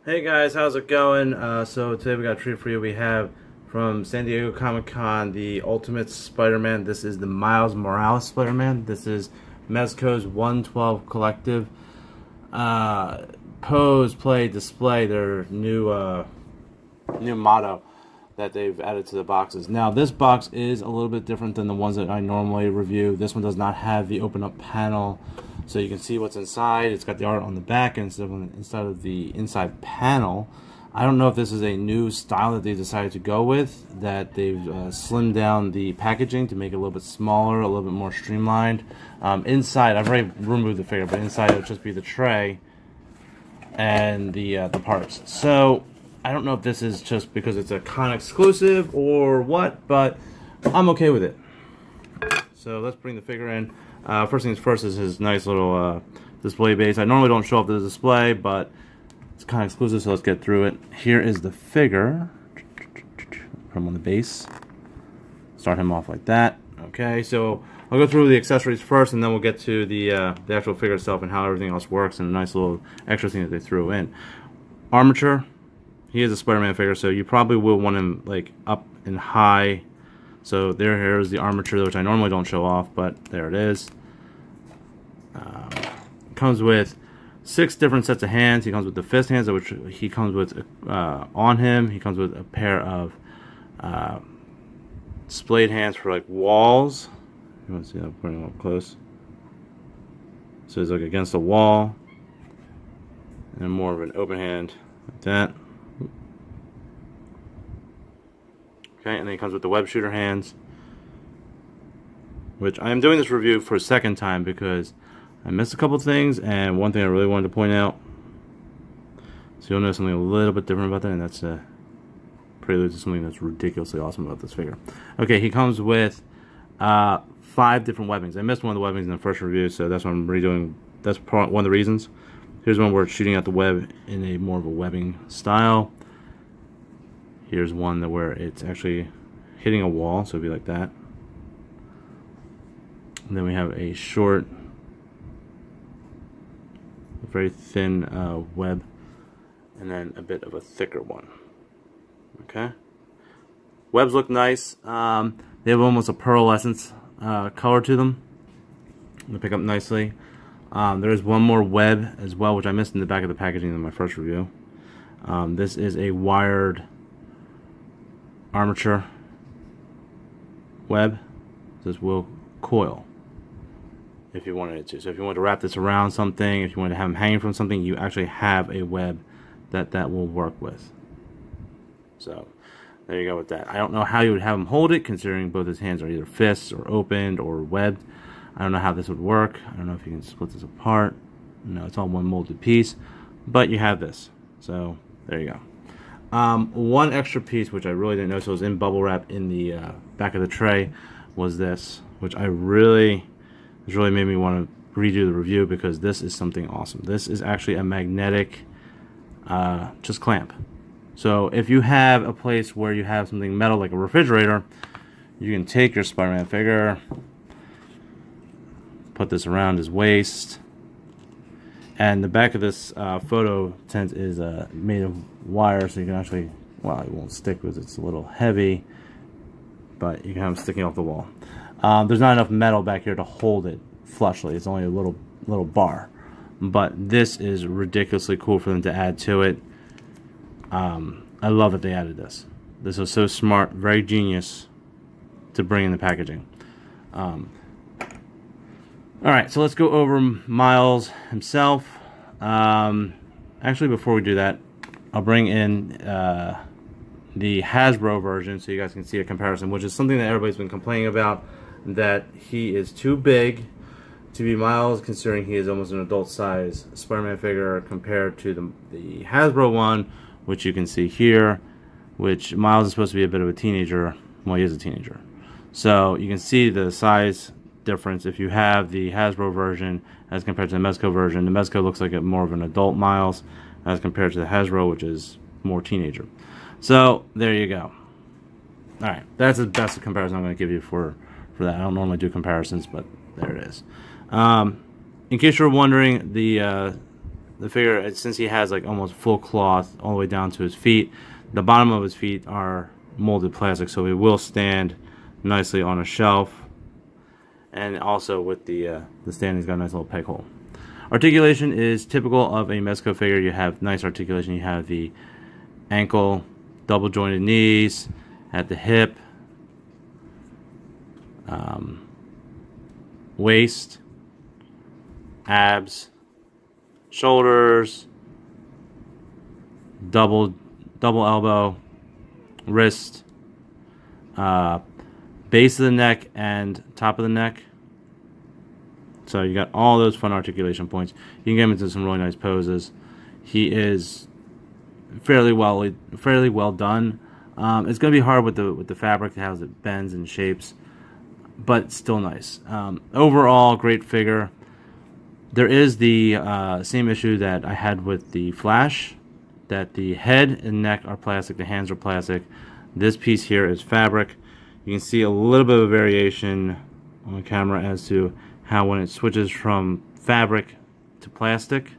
Hey guys, how's it going? So today we got a treat for you. We have from San Diego Comic-Con the Ultimate Spider-Man. This is the Miles Morales Spider-Man. This is Mezco's 112 Collective. Pose, play, display, their new motto that they've added to the boxes. Now this box is a little bit different than the ones that I normally review. This one does not have the open up panel, so you can see what's inside. It's got the art on the back instead of the inside panel. I don't know if this is a new style that they decided to go with, that they've slimmed down the packaging to make it a little bit smaller, a little bit more streamlined. Inside, I've already removed the figure, but inside it'll just be the tray and the parts. So I don't know if this is just because it's a con exclusive or what, but I'm okay with it. So let's bring the figure in. First things first is his nice little display base. I normally don't show off the display, but it's kind of exclusive, so let's get through it. Here is the figure. Put him on the base. Start him off like that. Okay, so I'll go through the accessories first, and then we'll get to the actual figure itself and how everything else works, and a nice little extra thing that they threw in. Armature. He is a Spider-Man figure, so you probably will want him like up and high. So here's the armature, which I normally don't show off, but there it is. Comes with 6 different sets of hands. He comes with the fist hands, which he comes with on him. He comes with a pair of splayed hands for like walls. You want to see that? Putting him up close. So he's like against a wall, and more of an open hand like that. Okay, and then he comes with the web shooter hands, which I am doing this review for a second time because I missed a couple things, and one thing I really wanted to point out, so you'll know something a little bit different about that, and that's a prelude to something that's ridiculously awesome about this figure. Okay, he comes with 5 different webbings. I missed one of the webbings in the first review, so that's what I'm redoing. That's one of the reasons. Here's one where it's shooting out the web in a more of a webbing style. Here's one where it's actually hitting a wall, so it'd be like that. And then we have a short, very thin web, and then a bit of a thicker one. Okay. Webs look nice. They have almost a pearlescent color to them. They pick up nicely. There is one more web as well, which I missed in the back of the packaging in my first review. This is a wired armature web. This will coil if you wanted it to. So if you want to wrap this around something, if you want to have them hanging from something, you actually have a web that will work with. So there you go with that. I don't know how you would have him hold it, considering both his hands are either fists or opened or webbed. I don't know how this would work. I don't know if you can split this apart. No, it's all one molded piece, but you have this. So there you go. One extra piece which I really didn't know, so it was in bubble wrap in the back of the tray, was this, which really made me want to redo the review because this is something awesome. This is actually a magnetic just clamp. So if you have a place where you have something metal like a refrigerator, you can take your Spider-Man figure, put this around his waist, and the back of this photo tent is made of wire, so you can actually, well, it won't stick because it's a little heavy, but you can have it sticking off the wall. There's not enough metal back here to hold it flushly. It's only a little bar, but this is ridiculously cool for them to add to it. I love that they added this. This was so smart, very genius to bring in the packaging. Alright, so let's go over Miles himself. Actually, before we do that, I'll bring in the Hasbro version so you guys can see a comparison, which is something that everybody's been complaining about, that he is too big to be Miles, considering he is almost an adult size Spider-Man figure compared to the Hasbro one, which you can see here, which Miles is supposed to be a bit of a teenager. Well, he is a teenager. So you can see the size difference if you have the Hasbro version as compared to the Mezco version. The Mezco looks like more of an adult Miles as compared to the Hasbro, which is more teenager. So there you go. Alright, that's the best comparison I'm going to give you for that. I don't normally do comparisons, but there it is. In case you're wondering, the the figure, since he has like almost full cloth all the way down to his feet, the bottom of his feet are molded plastic, so he will stand nicely on a shelf. And also with the stand, he's got a nice little peg hole. Articulation is typical of a Mezco figure. You have nice articulation. You have the ankle, double jointed knees at the hip, waist, abs, shoulders, double elbow, wrist, base of the neck and top of the neck. So you got all those fun articulation points. You can get him into some really nice poses. He is fairly well done. It's going to be hard with the fabric, how it bends and shapes, but still nice. Overall, great figure. There is the same issue that I had with the Flash, that the head and neck are plastic, the hands are plastic. This piece here is fabric. You can see a little bit of a variation on the camera as to how when it switches from fabric to plastic.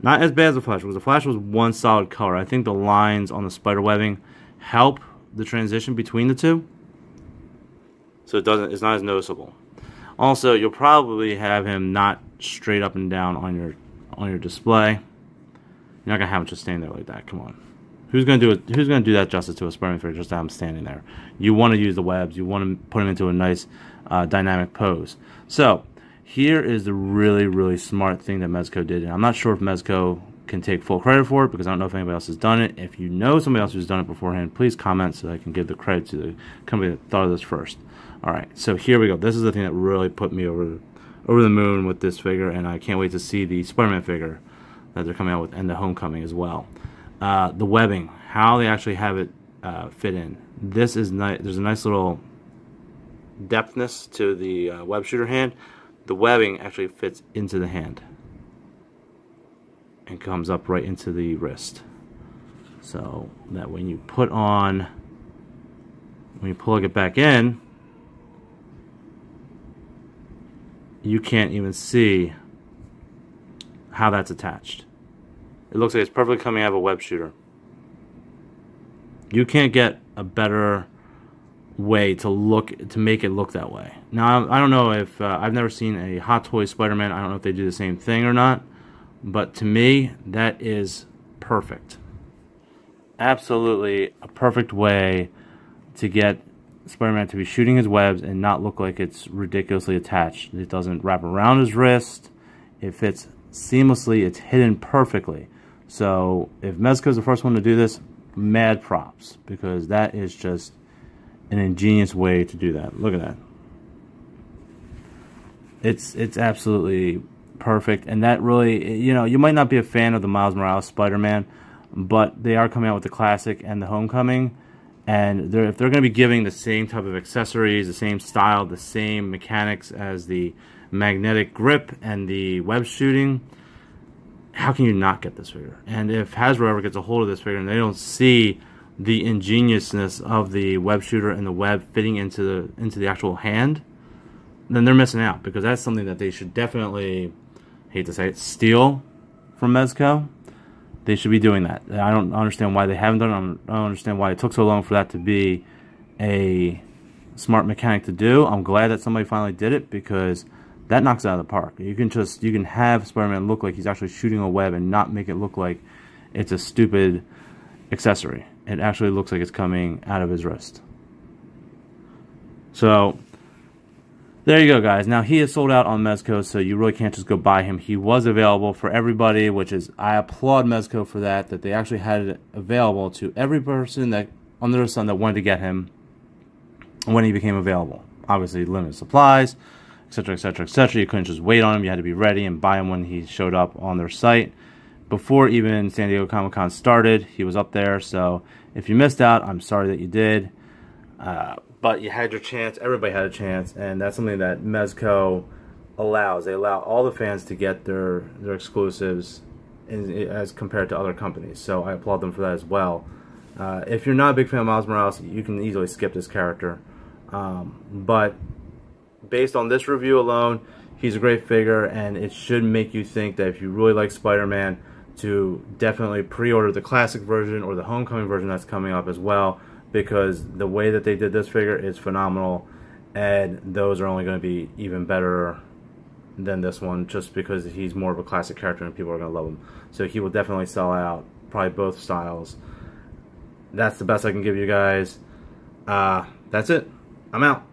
Not as bad as the Flash, because the Flash was one solid color. I think the lines on the spider webbing help the transition between the two, so it's not as noticeable. Also, you'll probably have him not straight up and down on your display. You're not gonna have him just stand there like that. Come on. Who's gonna do that justice to a Spider-Man figure just to have him standing there? You want to use the webs. You want to put him into a nice dynamic pose. So here is the really smart thing that Mezco did, and I'm not sure if Mezco can take full credit for it because I don't know if anybody else has done it. If you know somebody else who's done it beforehand, please comment so I can give the credit to the company that thought of this first. All right, so here we go. This is the thing that really put me over the moon with this figure, and I can't wait to see the Spider-Man figure that they're coming out with and the Homecoming as well. The webbing, how they actually have it fit in. This is nice. There's a nice little depthness to the web shooter hand. The webbing actually fits into the hand and comes up right into the wrist, so that when you plug it back in, you can't even see how that's attached. It looks like it's perfectly coming out of a web shooter. You can't get a better way to make it look that way. Now, I don't know if I've never seen a Hot Toys Spider-Man. I don't know if they do the same thing or not, but to me, that is perfect. Absolutely a perfect way to get Spider-Man to be shooting his webs and not look like it's ridiculously attached. It doesn't wrap around his wrist. It fits seamlessly. It's hidden perfectly. So if Mezco's the first one to do this, mad props, because that is just an ingenious way to do that. Look at that. It's absolutely perfect, and that really, you know, you might not be a fan of the Miles Morales Spider-Man, but they are coming out with the Classic and the Homecoming, and if they're going to be giving the same type of accessories, the same style, the same mechanics as the magnetic grip and the web shooting, how can you not get this figure? And if Hasbro ever gets a hold of this figure and they don't see the ingeniousness of the web shooter and the web fitting into the actual hand, then they're missing out, because that's something that they should definitely, hate to say it, steal from Mezco. They should be doing that. I don't understand why they haven't done it. I don't understand why it took so long for that to be a smart mechanic to do. I'm glad that somebody finally did it, because that knocks it out of the park. You can have Spider-Man look like he's actually shooting a web and not make it look like it's a stupid accessory. It actually looks like it's coming out of his wrist. So there you go, guys. Now, he is sold out on Mezco, so you really can't just go buy him. He was available for everybody, which is, I applaud Mezco for that they actually had it available to every person that under the sun that wanted to get him when he became available. Obviously, limited supplies, etc., etc., etc. You couldn't just wait on him. You had to be ready and buy him when he showed up on their site. Before even San Diego Comic-Con started, he was up there, so if you missed out, I'm sorry that you did. But you had your chance. Everybody had a chance, and that's something that Mezco allows. They allow all the fans to get their exclusives as compared to other companies, so I applaud them for that as well. If you're not a big fan of Miles Morales, you can easily skip this character. But based on this review alone, he's a great figure, and it should make you think that if you really like Spider-Man, to definitely pre-order the classic version or the Homecoming version that's coming up as well, because the way that they did this figure is phenomenal, and those are only going to be even better than this one, just because he's more of a classic character and people are going to love him. So he will definitely sell out, probably both styles. That's the best I can give you guys. That's it. I'm out.